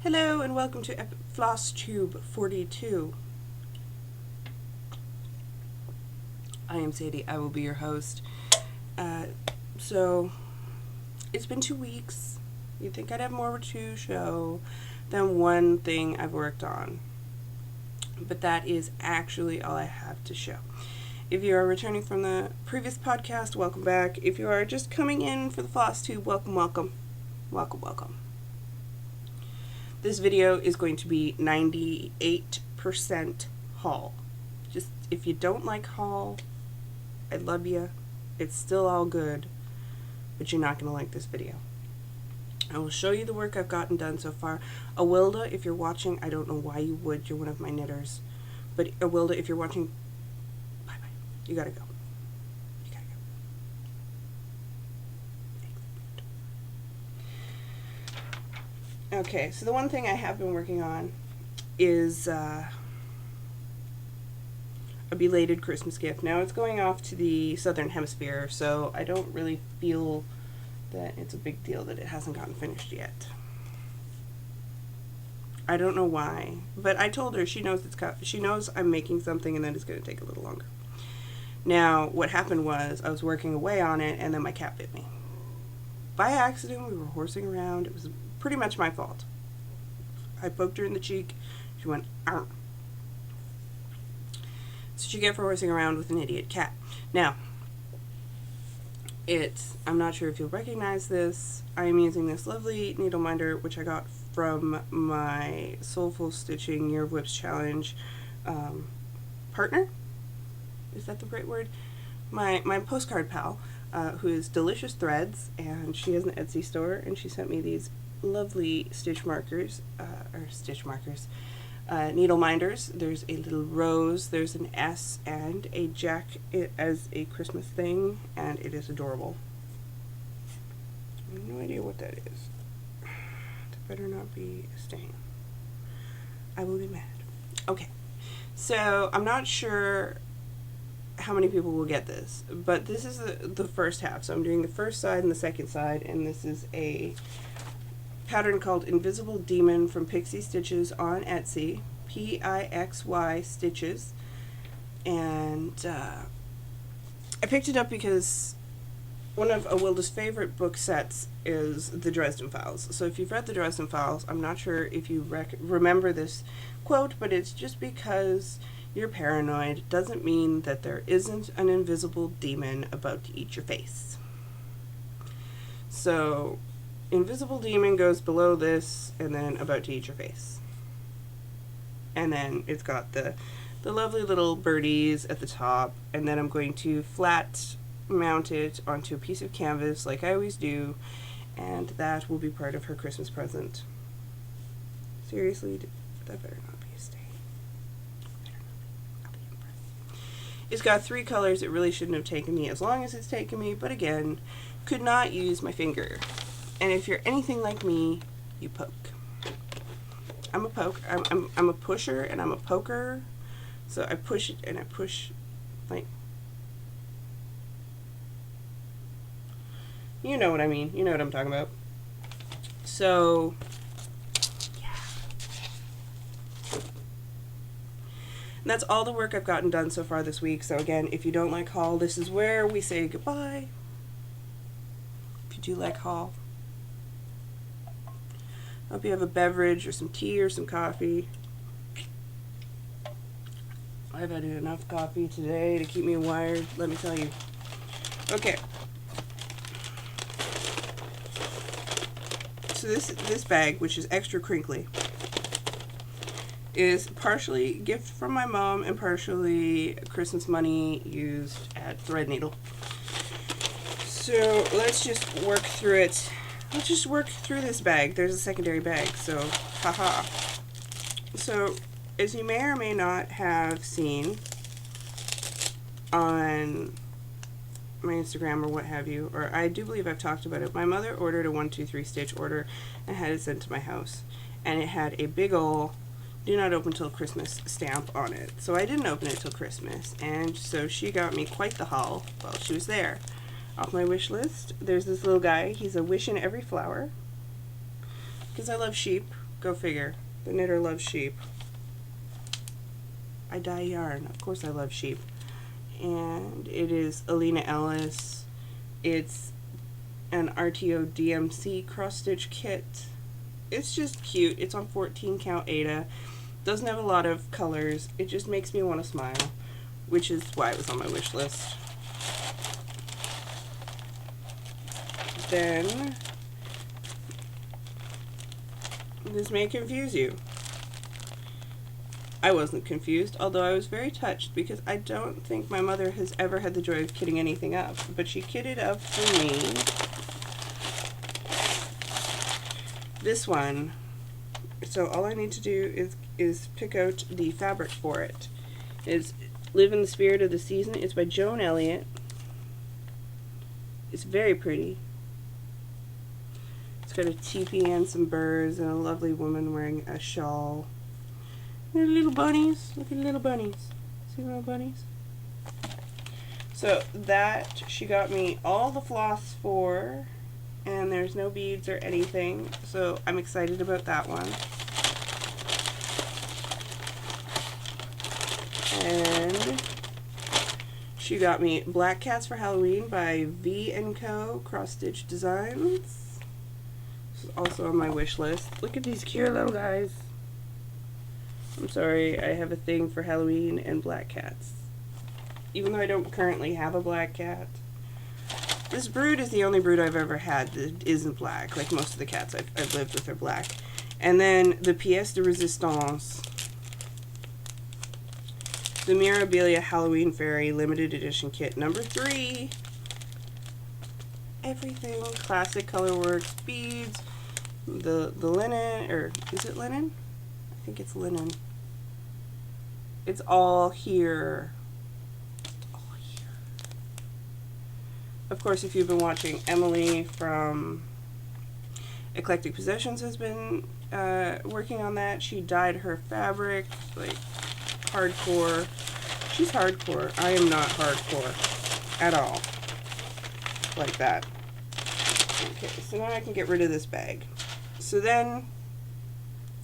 Hello and welcome to Flosstube 42. I am Sadie. I will be your host. So, it's been 2 weeks. You'd think I'd have more to show than one thing I've worked on. But that is actually all I have to show. If you are returning from the previous podcast, welcome back. If you are just coming in for the Flosstube, welcome, welcome. Welcome, welcome. This video is going to be 98% haul. Just, if you don't like haul, I love you. It's still all good, but you're not going to like this video. I will show you the work I've gotten done so far. Awilda, if you're watching, I don't know why you would. You're one of my knitters. But Awilda, if you're watching, bye-bye. You gotta go. You gotta go. Okay, so the one thing I have been working on is a belated Christmas gift. Now it's going off to the Southern Hemisphere, so I don't really feel that it's a big deal that it hasn't gotten finished yet. I don't know why, but I told her she knows she knows I'm making something and that it's going to take a little longer. Now, what happened was I was working away on it and then my cat bit me. By accident, we were horsing around. It was pretty much my fault. I poked her in the cheek. She went, "Arr." So you get for horsing around with an idiot cat. Now, I'm not sure if you'll recognize this. I am using this lovely needle minder, which I got from my Soulful Stitching Year of Whips Challenge partner. Is that the right word? My postcard pal, who is Delicious Threads, and she has an Etsy store, and she sent me these lovely stitch markers, needle minders. There's a little rose, there's an S, and a Jack as a Christmas thing, and it is adorable. I have no idea what that is. That better not be a stain. I will be mad. Okay, so I'm not sure how many people will get this, but this is the first half. So I'm doing the first side and the second side, and this is a pattern called Invisible Demon from Pixie Stitches on Etsy, Pixy Stitches, and I picked it up because one of Awilda's favorite book sets is the Dresden Files. So if you've read the Dresden Files, I'm not sure if you remember this quote, but it's just because you're paranoid doesn't mean that there isn't an invisible demon about to eat your face. So Invisible Demon goes below this, and then about to eat your face. And then it's got the lovely little birdies at the top, and then I'm going to flat mount it onto a piece of canvas like I always do, and that will be part of her Christmas present. Seriously, that better not be a stain. I'll be impressed. It's got 3 colors. It really shouldn't have taken me as long as it's taken me, but again, could not use my finger. And if you're anything like me, you poke. I'm a pusher and I'm a poker. So I push it and I push, like, you know what I mean. You know what I'm talking about. So, yeah. And that's all the work I've gotten done so far this week. So again, if you don't like haul, this is where we say goodbye. If you do like haul, I hope you have a beverage or some tea or some coffee. I've had enough coffee today to keep me wired, let me tell you. Okay. So this bag, which is extra crinkly, is partially gift from my mom and partially Christmas money used at Threadneedle. So let's just work through it. Let's just work through this bag. There's a secondary bag, so haha. So, as you may or may not have seen on my Instagram or what have you, or I do believe I've talked about it, my mother ordered a 1, 2, 3 stitch order and had it sent to my house. And it had a big ol' do not open till Christmas stamp on it. So I didn't open it till Christmas, and so she got me quite the haul while she was there. Off my wish list, there's this little guy. He's a wish in every flower, because I love sheep. Go figure. The knitter loves sheep. I dye yarn. Of course I love sheep. And it is Alina Ellis. It's an RTO DMC cross stitch kit. It's just cute. It's on 14 count Aida. Doesn't have a lot of colors. It just makes me want to smile, which is why it was on my wish list. Then, this may confuse you. I wasn't confused, although I was very touched because I don't think my mother has ever had the joy of kitting anything up, but she kitted up for me this one. So all I need to do is pick out the fabric for it. It's Live in the Spirit of the Season. It's by Joan Elliott. It's very pretty. It's got a teepee and some birds and a lovely woman wearing a shawl. They're little bunnies. Look at the little bunnies. See little bunnies? So that she got me all the floss for, and there's no beads or anything, so I'm excited about that one. And she got me Black Cats for Halloween by V & Co. Cross Stitch Designs. This is also on my wish list. Look at these cute little guys. I'm sorry, I have a thing for Halloween and black cats. Even though I don't currently have a black cat. This brood is the only brood I've ever had that isn't black. Like most of the cats I've lived with are black. And then the pièce de résistance. The Mirabilia Halloween Fairy Limited Edition Kit number 3. Everything. Classic Colorworks beads. The linen, or is it linen? I think it's linen. It's all here. Of course, if you've been watching, Emily from Eclectic Possessions has been working on that. She dyed her fabric, like, hardcore. She's hardcore. I am not hardcore at all. Like that. Okay, so now I can get rid of this bag. So then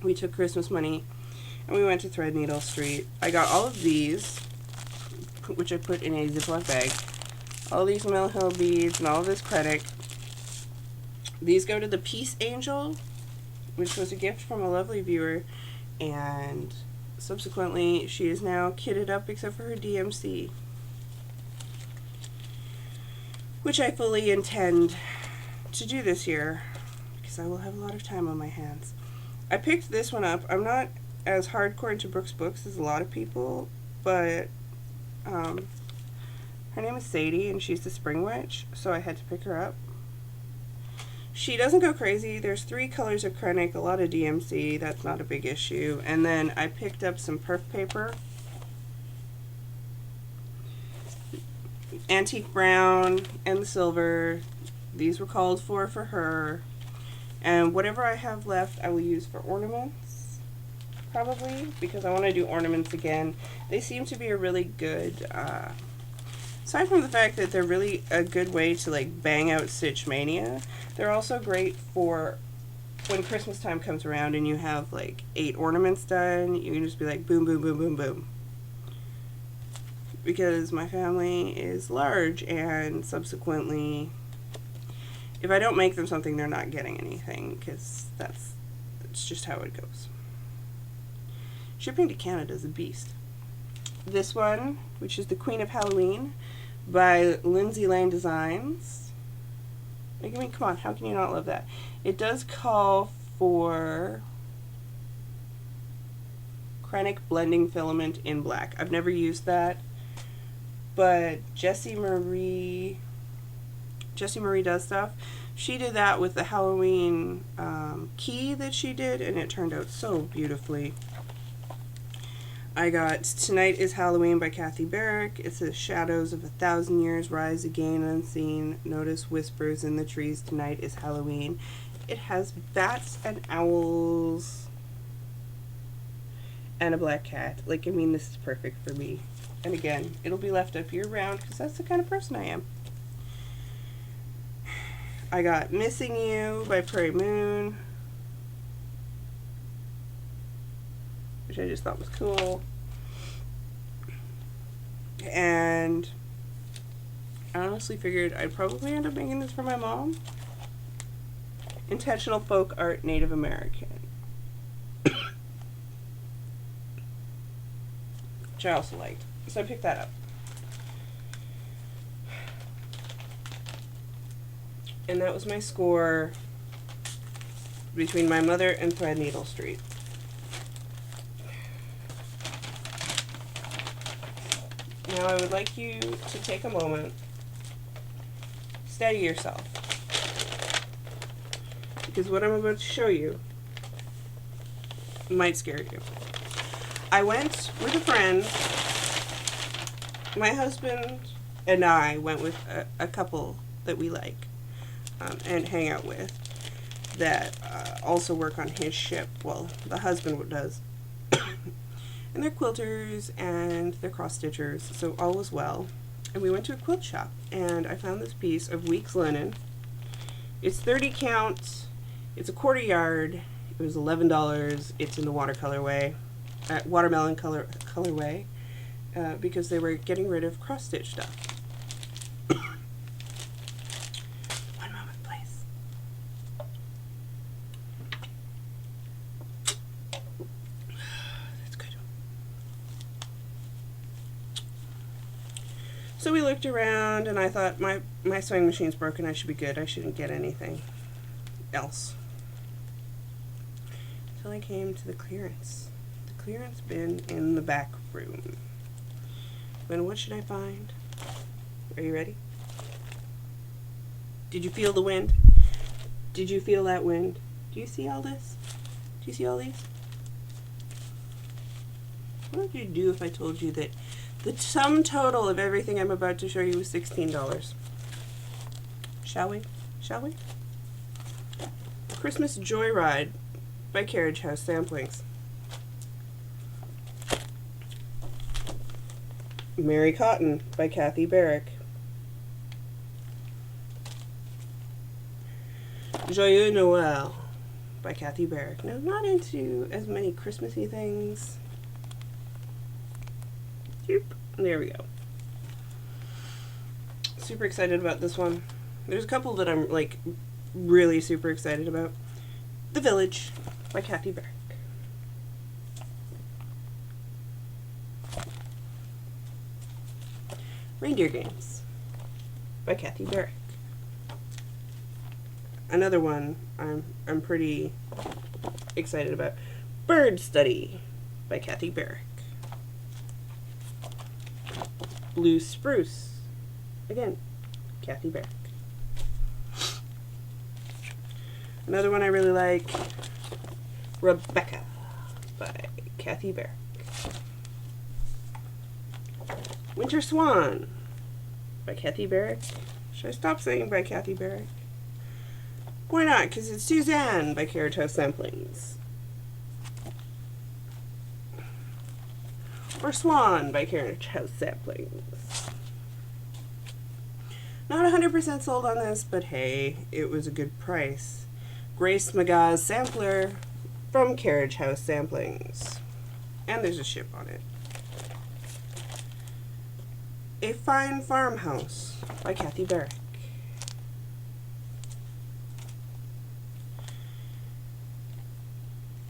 we took Christmas money and we went to Threadneedle Street. I got all of these, which I put in a Ziploc bag. All these Mill Hill beads and all of this credit. These go to the Peace Angel, which was a gift from a lovely viewer, and subsequently she is now kitted up except for her DMC, which I fully intend to do this year because I will have a lot of time on my hands. I picked this one up. I'm not as hardcore into Brooks books as a lot of people, but her name is Sadie, and she's the Spring Witch, so I had to pick her up. She doesn't go crazy. There's 3 colors of Krennic, a lot of DMC. That's not a big issue. And then I picked up some perf paper. Antique brown and the silver. These were called for her. And whatever I have left, I will use for ornaments, probably, because I want to do ornaments again. They seem to be a really good... aside from the fact that they're really a good way to like bang out Stitch Mania, they're also great for when Christmas time comes around and you have like 8 ornaments done. You can just be like boom, boom, boom, boom, boom. Because my family is large, and subsequently, if I don't make them something, they're not getting anything, because that's just how it goes. Shipping to Canada is a beast. This one, which is the Queen of Halloween by Lindsay Lane Designs. I mean, come on, how can you not love that? It does call for Krennic blending filament in black. I've never used that, but Jessie Marie does stuff. She did that with the Halloween key that she did, and it turned out so beautifully. I got Tonight is Halloween by Kathy Barrick. It says shadows of 1,000 years rise again unseen. Notice whispers in the trees. Tonight is Halloween. It has bats and owls and a black cat. Like, I mean, this is perfect for me. And again, it'll be left up year round because that's the kind of person I am. I got Missing You by Prairie Moon. which I just thought was cool. And I honestly figured I'd probably end up making this for my mom. Intentional folk art, Native American. Which I also liked. So I picked that up. And that was my score between my mother and Threadneedle Street. Now I would like you to take a moment, steady yourself, because what I'm about to show you might scare you. I went with a friend. My husband and I went with a couple that we like and hang out with that also work on his ship. Well, the husband does. And they're quilters and they're cross-stitchers, so all was well. And we went to a quilt shop, and I found this piece of Weeks linen. It's 30 count, it's a 1/4 yard, it was $11, it's in the watermelon colorway, because they were getting rid of cross-stitch stuff. One moment, please. That's good. So we looked around, and I thought, my sewing machine's broken, I should be good, I shouldn't get anything else. Until I came to the clearance. The clearance bin in the back room. And what should I find? Are you ready? Did you feel the wind? Did you feel that wind? Do you see all this? Do you see all these? What would you do if I told you that the sum total of everything I'm about to show you was $16? Shall we? Shall we? Christmas Joyride by Carriage House Samplings. Merry Cotton by Kathy Barrick. Joyeux Noël by Kathy Barrick. Now, I'm not into as many Christmassy things. There we go. Super excited about this one. There's a couple that I'm like really super excited about. The Village by Kathy Barrick. Reindeer Games by Kathy Barrick. Another one I'm pretty excited about. Bird Study by Kathy Barrick. Blue Spruce, again, Kathy Barrick. Another one I really like, Rebecca by Kathy Barrick. Winter Swan by Kathy Barrick. Should I stop saying by Kathy Barrick? Why not? Because it's Suzanne by Carriage House Samplings. Or Swan by Carriage House Samplings. Not 100% sold on this, but hey, it was a good price. Grace McGaw's Sampler from Carriage House Samplings. And there's a ship on it. A Fine Farmhouse by Kathy Barrick.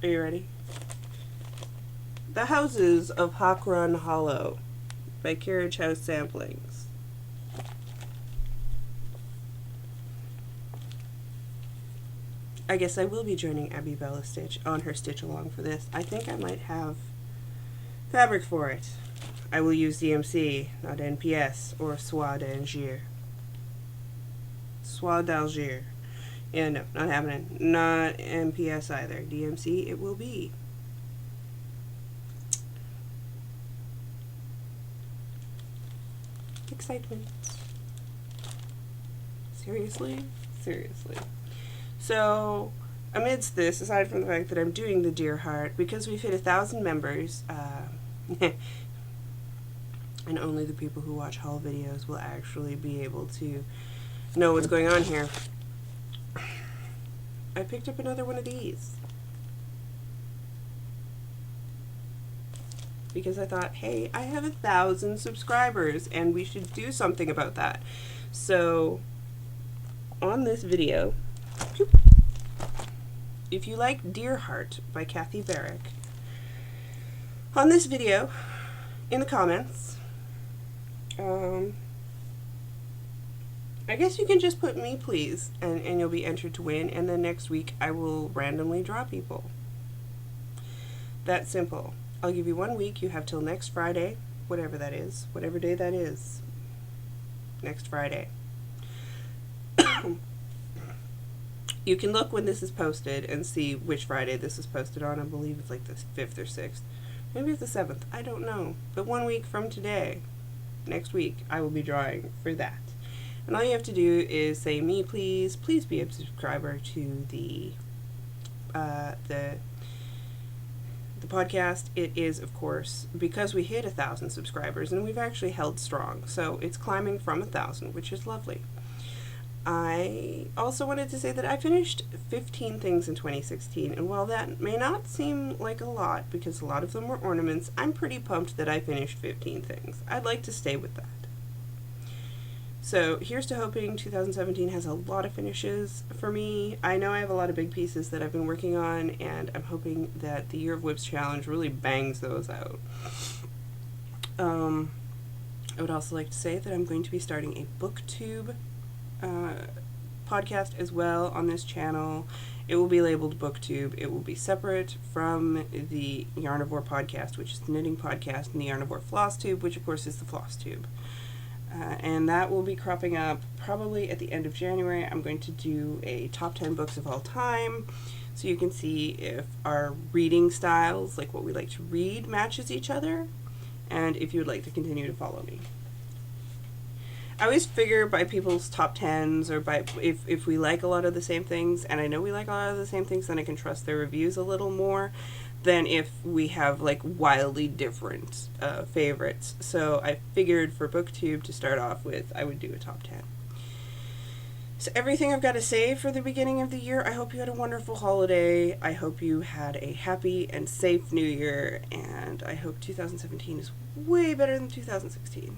Are you ready? The Houses of Hawk Run Hollow by Carriage House Samplings. I guess I will be joining Abby Bella Stitch on her stitch along for this. I think I might have fabric for it. I will use DMC, not NPS or Soie d'Alger. Soie d'Alger. Yeah, no, not happening. Not NPS either. DMC it will be. Excitement. Seriously? Seriously. So, amidst this, aside from the fact that I'm doing the Dear Heart, because we've hit 1,000 members, and only the people who watch haul videos will actually be able to know what's going on here, I picked up another one of these. because I thought, hey, I have 1,000 subscribers and we should do something about that. So on this video, if you like Dear Heart by Kathy Varick, on this video, in the comments, I guess you can just put me please, and you'll be entered to win, and then next week I will randomly draw people. That's simple. I'll give you 1 week. You have till next Friday, whatever that is, whatever day that is, next Friday. You can look when this is posted and see which Friday this is posted on. I believe it's like the 5th or 6th. Maybe it's the 7th. I don't know. But 1 week from today, next week, I will be drawing for that. And all you have to do is say, me please, please be a subscriber to the podcast. It is, of course, because we hit 1,000 subscribers, and we've actually held strong. So it's climbing from 1,000, which is lovely. I also wanted to say that I finished 15 things in 2016, and while that may not seem like a lot, because a lot of them were ornaments, I'm pretty pumped that I finished 15 things. I'd like to stay with that. So here's to hoping 2017 has a lot of finishes for me. I know I have a lot of big pieces that I've been working on, and I'm hoping that the Year of Whips challenge really bangs those out. I would also like to say that I'm going to be starting a BookTube podcast as well on this channel. It will be labeled BookTube. It will be separate from the Yarnivore podcast, which is the knitting podcast, and the Yarnivore Flosstube, which of course is the Flosstube. And that will be cropping up probably at the end of January. I'm going to do a top 10 books of all time, so you can see if our reading styles, like what we like to read, matches each other, and if you would like to continue to follow me. I always figure by people's top 10s, or by if we like a lot of the same things, and I know we like a lot of the same things, then I can trust their reviews a little more than if we have like wildly different favorites. So I figured for BookTube to start off with, I would do a top 10. So everything I've got to say for the beginning of the year. I hope you had a wonderful holiday. I hope you had a happy and safe new year, and I hope 2017 is way better than 2016.